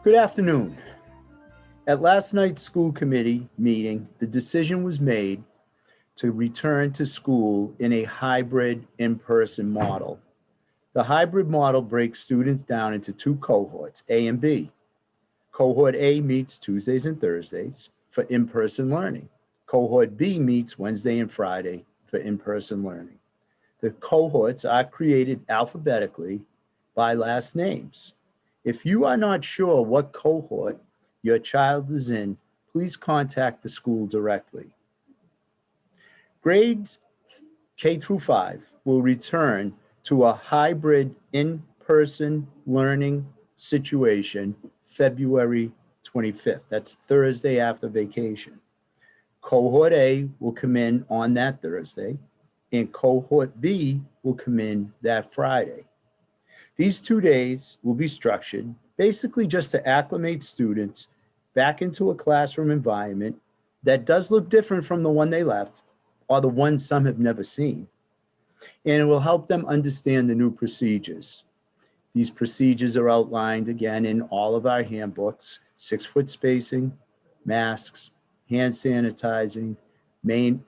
Good afternoon. At last night's school committee meeting, the decision was made to return to school in a hybrid in-person model. The hybrid model breaks students down into two cohorts, A and B. Cohort A meets Tuesdays and Thursdays for in-person learning. Cohort B meets Wednesday and Friday for in-person learning. The cohorts are created alphabetically by last names. If you are not sure what cohort your child is in, please contact the school directly. Grades K through 5 will return to a hybrid in-person learning situation February 25th. That's Thursday after vacation. Cohort A will come in on that Thursday, and cohort B will come in that Friday. These 2 days will be structured basically just to acclimate students back into a classroom environment that does look different from the one they left or the one some have never seen. And it will help them understand the new procedures. These procedures are outlined again in all of our handbooks: 6-foot spacing, masks, hand sanitizing, main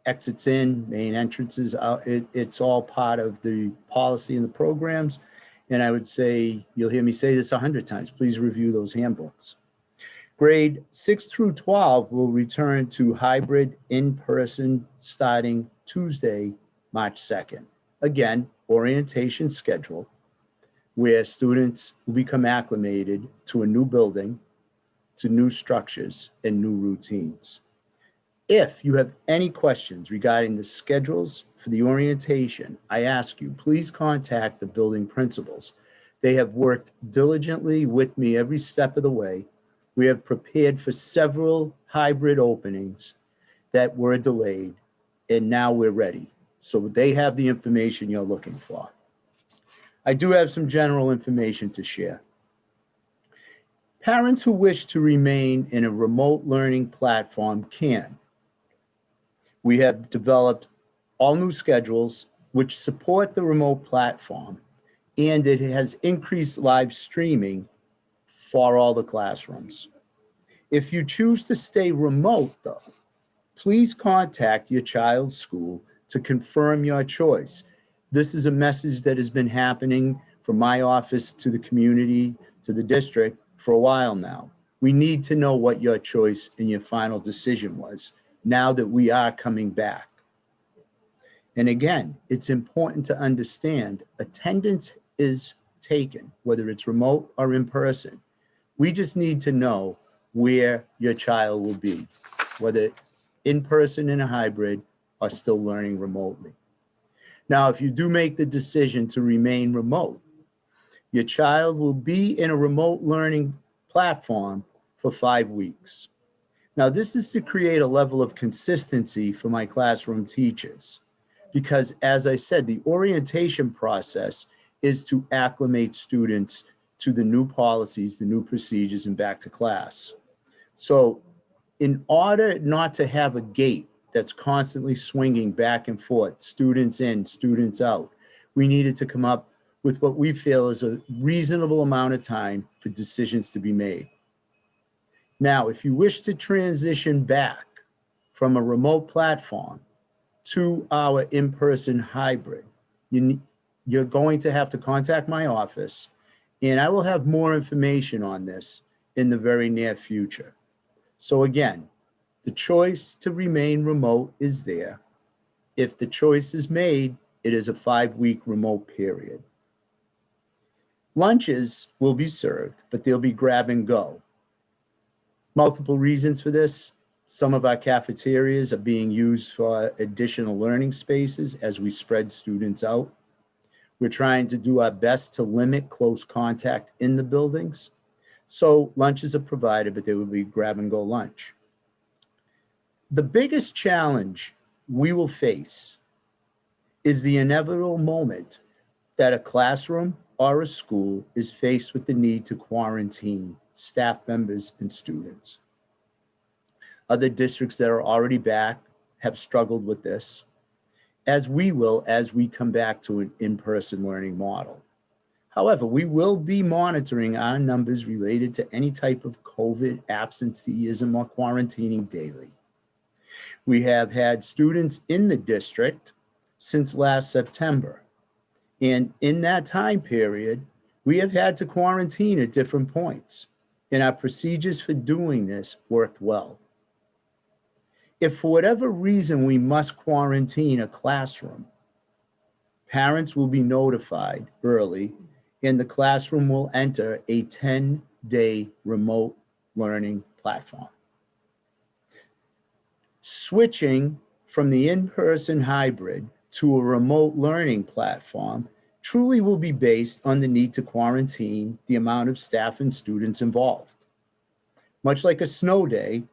exits in, main entrances out. It's all part of the policy and the programs. And I would say, you'll hear me say this 100 times, please review those handbooks. Grade 6 through 12 will return to hybrid in-person starting Tuesday, March 2nd. Again, orientation schedule where students will become acclimated to a new building, to new structures and new routines. If you have any questions regarding the schedules for the orientation, I ask you, please contact the building principals. They have worked diligently with me every step of the way. We have prepared for several hybrid openings that were delayed, and now we're ready. So they have the information you're looking for. I do have some general information to share. Parents who wish to remain in a remote learning platform can. We have developed all new schedules which support the remote platform, and it has increased live streaming for all the classrooms. If you choose to stay remote, though, please contact your child's school to confirm your choice. This is a message that has been happening from my office to the community, to the district for a while now. We need to know what your choice and your final decision was now that we are coming back. And again, it's important to understand attendance is taken, whether it's remote or in person. We just need to know where your child will be, whether in person in a hybrid or still learning remotely. Now, if you do make the decision to remain remote, your child will be in a remote learning platform for 5 weeks. Now, this is to create a level of consistency for my classroom teachers, because as I said, the orientation process is to acclimate students to the new policies, the new procedures, and back to class. So in order not to have a gate that's constantly swinging back and forth, students in, students out, we needed to come up with what we feel is a reasonable amount of time for decisions to be made. Now, if you wish to transition back from a remote platform to our in-person hybrid, you're going to have to contact my office, and I will have more information on this in the very near future. So again, the choice to remain remote is there. If the choice is made, it is a 5-week remote period. Lunches will be served, but they'll be grab and go. Multiple reasons for this. Some of our cafeterias are being used for additional learning spaces as we spread students out. We're trying to do our best to limit close contact in the buildings. So lunches are provided, but they will be grab and go lunch. The biggest challenge we will face is the inevitable moment that a classroom or a school is faced with the need to quarantine staff members and students. Other districts that are already back have struggled with this, as we will as we come back to an in-person learning model. However, we will be monitoring our numbers related to any type of COVID absenteeism or quarantining daily. We have had students in the district since last September. And in that time period, we have had to quarantine at different points. And our procedures for doing this worked well. If for whatever reason we must quarantine a classroom, parents will be notified early and the classroom will enter a 10-day remote learning platform. Switching from the in-person hybrid to a remote learning platform truly will be based on the need to quarantine the amount of staff and students involved. Much like a snow day,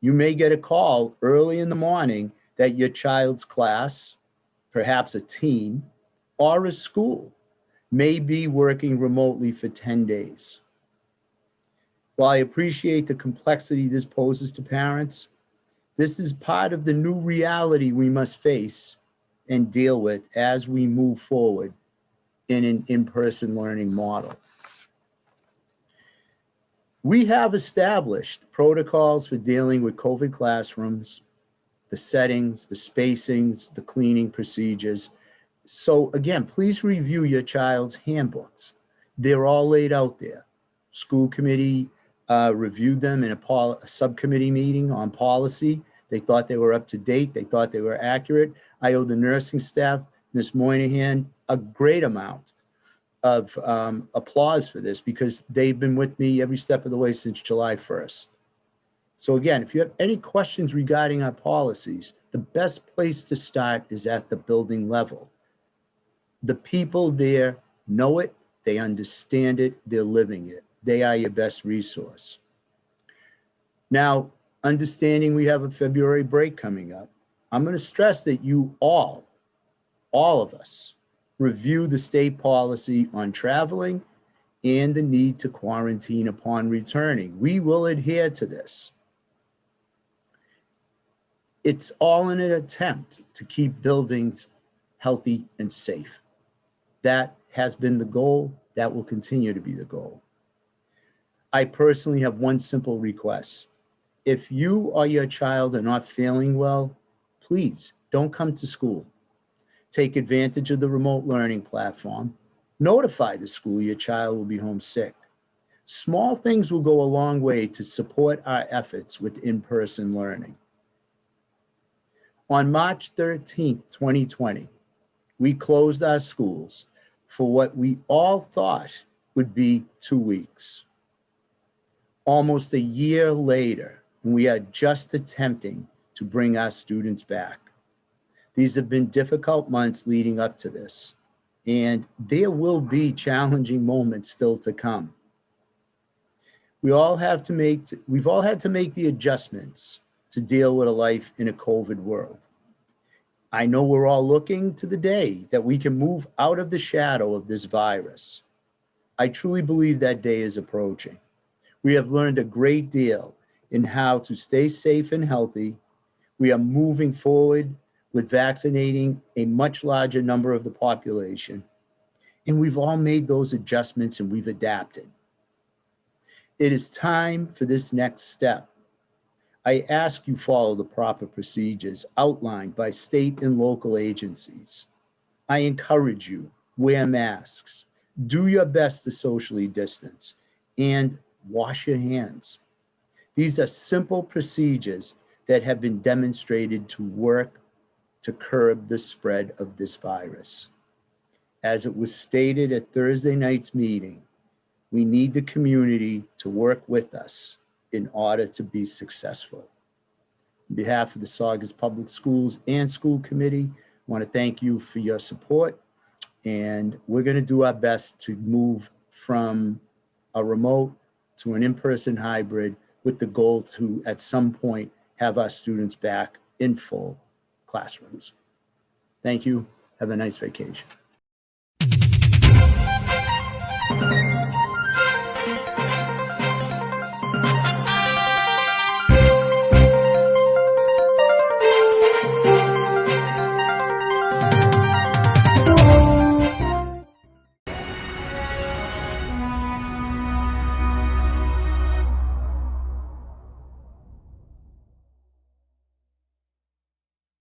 you may get a call early in the morning that your child's class, perhaps a team, or a school may be working remotely for 10 days. While I appreciate the complexity this poses to parents, this is part of the new reality we must face and deal with as we move forward in an in-person learning model. We have established protocols for dealing with COVID classrooms, the settings, the spacings, the cleaning procedures. So again, please review your child's handbooks. They're all laid out there. School committee reviewed them in a subcommittee meeting on policy. They thought they were up to date. They thought they were accurate. I owe the nursing staff, Ms. Moynihan, a great amount of applause for this because they've been with me every step of the way since July 1st. So again, if you have any questions regarding our policies, the best place to start is at the building level. The people there know it, they understand it, they're living it. They are your best resource. Now, understanding we have a February break coming up, I'm going to stress that you all of us, review the state policy on traveling and the need to quarantine upon returning. We will adhere to this. It's all in an attempt to keep buildings healthy and safe. That has been the goal. That will continue to be the goal. I personally have one simple request. If you or your child are not feeling well, please don't come to school. Take advantage of the remote learning platform. Notify the school your child will be home sick. Small things will go a long way to support our efforts with in-person learning. On March 13th, 2020, we closed our schools for what we all thought would be 2 weeks. Almost a year later, we are just attempting to bring our students back. These have been difficult months leading up to this, and there will be challenging moments still to come. We've all had to make the adjustments to deal with a life in a COVID world. I know we're all looking to the day that we can move out of the shadow of this virus. I truly believe that day is approaching. We have learned a great deal in how to stay safe and healthy. We are moving forward with vaccinating a much larger number of the population. And we've all made those adjustments and we've adapted. It is time for this next step. I ask you follow the proper procedures outlined by state and local agencies. I encourage you, wear masks, do your best to socially distance, and wash your hands. These are simple procedures that have been demonstrated to work to curb the spread of this virus. As it was stated at Thursday night's meeting, we need the community to work with us in order to be successful. On behalf of the Saugus Public Schools and School Committee, I want to thank you for your support, and we're going to do our best to move from a remote to an in-person hybrid with the goal to, at some point, have our students back in full classrooms. Thank you. Have a nice vacation.